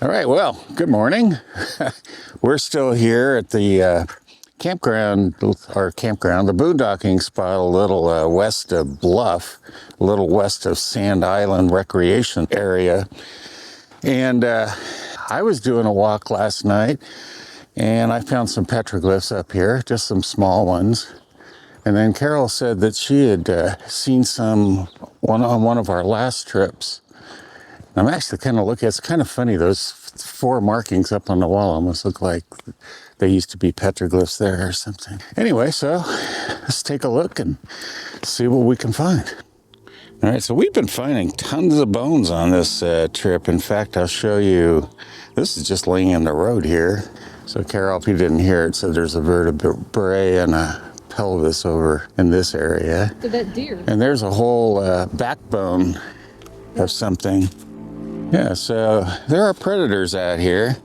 All right, well, good morning. We're still here at the campground, the Boondocking Spot, a little west of Bluff, a little west of Sand Island Recreation Area. And I was doing a walk last night, and I found some petroglyphs up here, just some small ones. And then Carol said that she had seen some on one of our last trips. I'm actually kind of looking, it's kind of funny, those four markings up on the wall almost look like they used to be petroglyphs there or something. Anyway, so let's take a look and see what we can find. All right, so we've been finding tons of bones on this trip. In fact, I'll show you, this is just laying in the road here. So Carol, if you didn't hear it, said there's a vertebrae and a pelvis over in this area. So that deer. And there's a whole backbone of something. Yeah, so there are predators out here.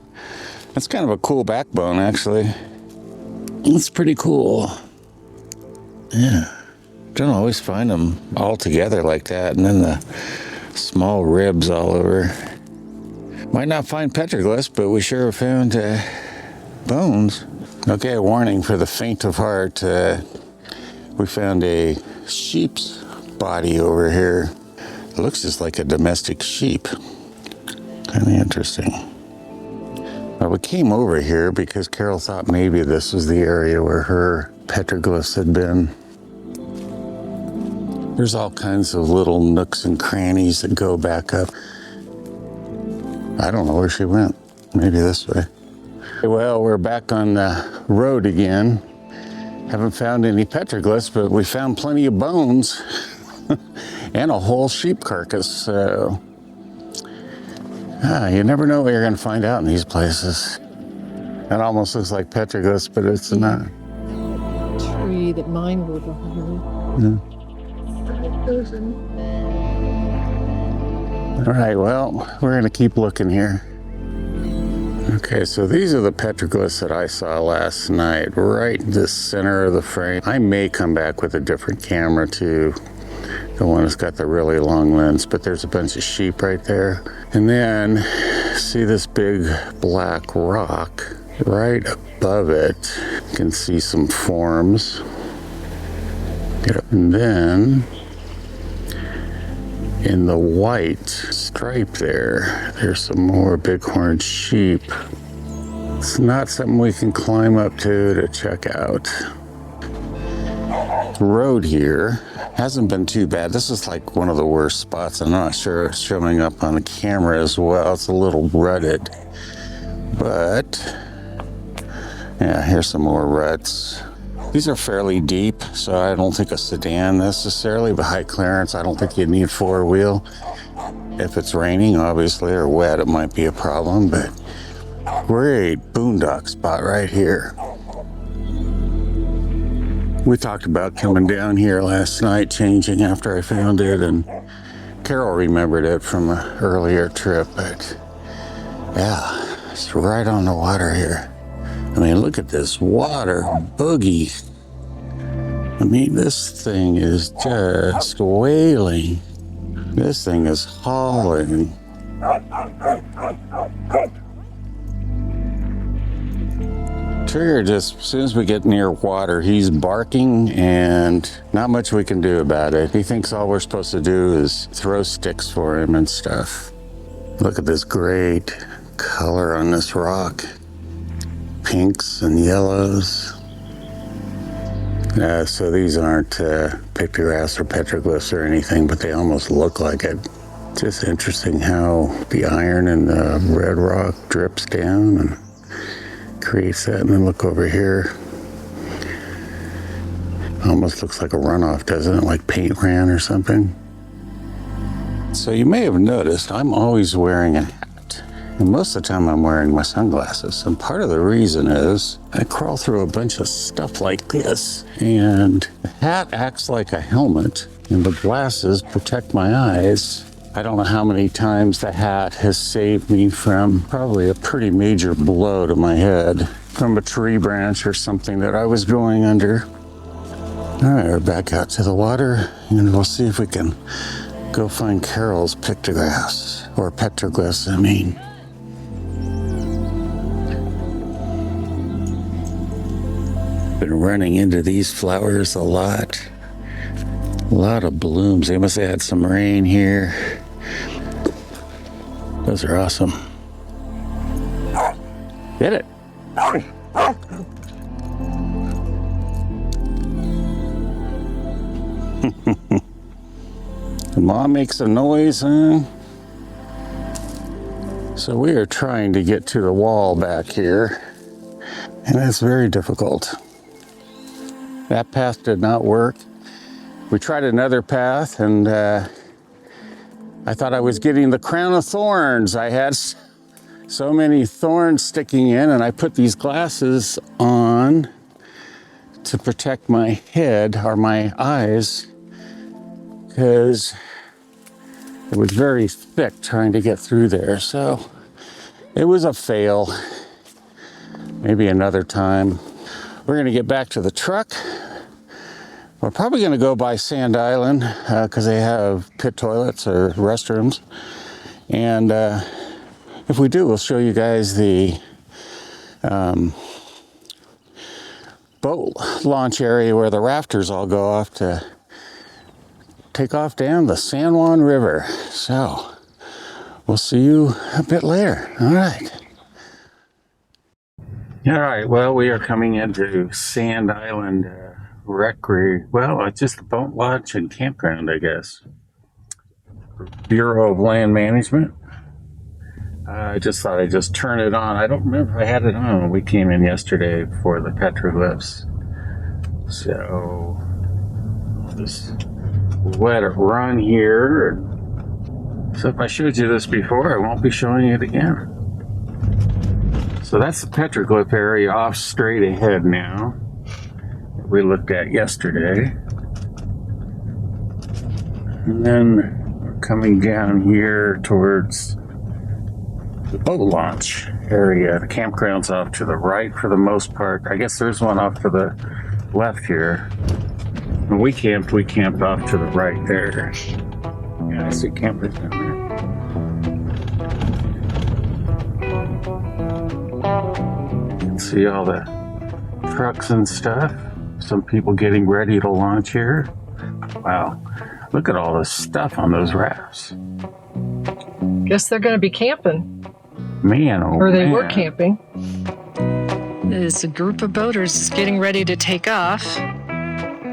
That's kind of a cool backbone, actually. It's pretty cool. Yeah. Don't always find them all together like that, and then the small ribs all over. Might not find petroglyphs, but we sure found bones. Okay, a warning for the faint of heart. We found a sheep's body over here. It looks just like a domestic sheep. Kind of interesting. Well, we came over here because Carol thought maybe this was the area where her petroglyphs had been. There's all kinds of little nooks and crannies that go back up. I don't know where she went. Maybe this way. Well, we're back on the road again. Haven't found any petroglyphs, but we found plenty of bones and a whole sheep carcass. So you never know what you're going to find out in these places. It almost looks like petroglyphs, but it's not. Tree that mine were behind. Yeah. All right, well, we're going to keep looking here. Okay, so these are the petroglyphs that I saw last night, right in the center of the frame. I may come back with a different camera too, the one that's got the really long lens, but there's a bunch of sheep right there. And then, see this big black rock right above it? You can see some forms. And then, in the white stripe there's some more bighorn sheep. It's not something we can climb up to check out. The road here hasn't been too bad. This is like one of the worst spots. I'm not sure it's showing up on the camera as well. It's a little rutted. But, yeah, here's some more ruts. These are fairly deep, so I don't think a sedan necessarily, but high clearance, I don't think you'd need four-wheel. If it's raining, obviously, or wet, it might be a problem, but great boondock spot right here. We talked about coming down here last night, changing after I found it, and Carol remembered it from an earlier trip, but yeah, it's right on the water here. I mean, look at this water boogie. I mean, this thing is just wailing. This thing is hauling. Trigger, just as soon as we get near water, he's barking and not much we can do about it. He thinks all we're supposed to do is throw sticks for him and stuff. Look at this great color on this rock. Pinks and yellows. So these aren't pictographs or petroglyphs or anything, but they almost look like it. Just interesting how the iron in the red rock drips down and creates that. And then look over here. Almost looks like a runoff, doesn't it? Like paint ran or something. So you may have noticed I'm always wearing a hat. And most of the time I'm wearing my sunglasses. And part of the reason is I crawl through a bunch of stuff like this. And the hat acts like a helmet. And the glasses protect my eyes. I don't know how many times the hat has saved me from probably a pretty major blow to my head from a tree branch or something that I was going under. All right, we're back out to the water, and we'll see if we can go find Carol's pictographs, or petroglyphs, I mean. Been running into these flowers a lot. A lot of blooms. They must have had some rain here. Those are awesome. Get it. The mom makes a noise, huh? So we are trying to get to the wall back here, and it's very difficult. That path did not work. We tried another path, and I thought I was getting the crown of thorns. I had so many thorns sticking in, and I put these glasses on to protect my head or my eyes because it was very thick trying to get through there. So it was a fail. Maybe another time. We're going to get back to the truck. We're probably going to go by Sand Island because they have pit toilets or restrooms. And if we do, we'll show you guys the boat launch area where the rafters all go off to take off down the San Juan River. So we'll see you a bit later. All right. All right, well, we are coming into Sand Island well, it's just the boat launch and campground, I guess. Bureau of Land Management. I just thought I'd just turn it on. I don't remember if I had it on when we came in yesterday for the Petroglyphs. So I'll just let it run here. So if I showed you this before, I won't be showing it again. So that's the Petroglyph area off straight ahead now. That we looked at yesterday. And then we're coming down here towards the boat launch area. The campground's off to the right for the most part. I guess there's one off to the left here. When we camped off to the right there. Yeah, I see campers down there. You can see all the trucks and stuff. Some people getting ready to launch here. Wow, look at all the stuff on those rafts. Guess they're going to be camping. Man, oh Or they man. were camping. There's a group of boaters getting ready to take off.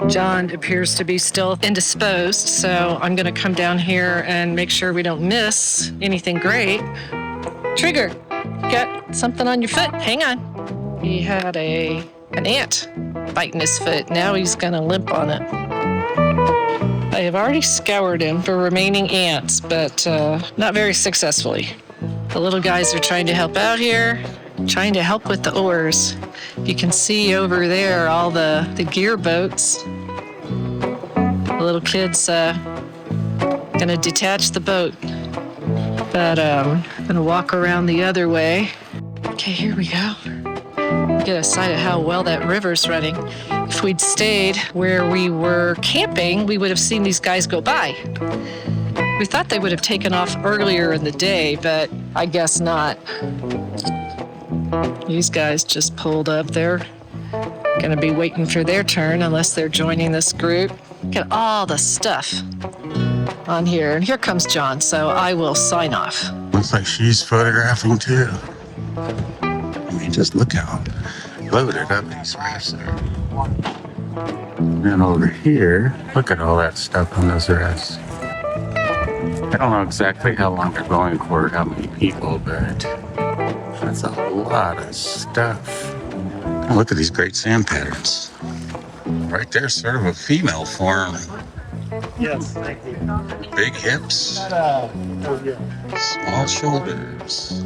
John appears to be still indisposed, so I'm going to come down here and make sure we don't miss anything great. Trigger, you got something on your foot? Hang on. He had an ant biting his foot. Now he's going to limp on it. I have already scoured him for remaining ants, but not very successfully. The little guys are trying to help out here, trying to help with the oars. You can see over there all the gear boats. The little kid's gonna detach the boat, but gonna walk around the other way. Okay, here we go. Get a sight of how well that river's running. If we'd stayed where we were camping, we would have seen these guys go by. We thought they would have taken off earlier in the day, but I guess not. These guys just pulled up. They're gonna be waiting for their turn unless they're joining this group. Look at all the stuff on here. And here comes John, so I will sign off. Looks like she's photographing too. I mean, just look how loaded up these rafts are. And over here, look at all that stuff on those rafts. I don't know exactly how long they're going for, how many people, but that's a lot of stuff. Oh, look at these great sand patterns. Right there, sort of a female form. Yes, thank you. Big hips, small shoulders.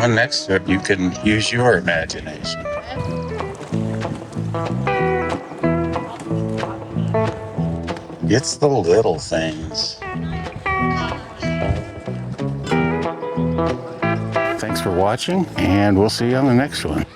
One next to it, you can use your imagination. It's the little things. Thanks for watching, and we'll see you on the next one.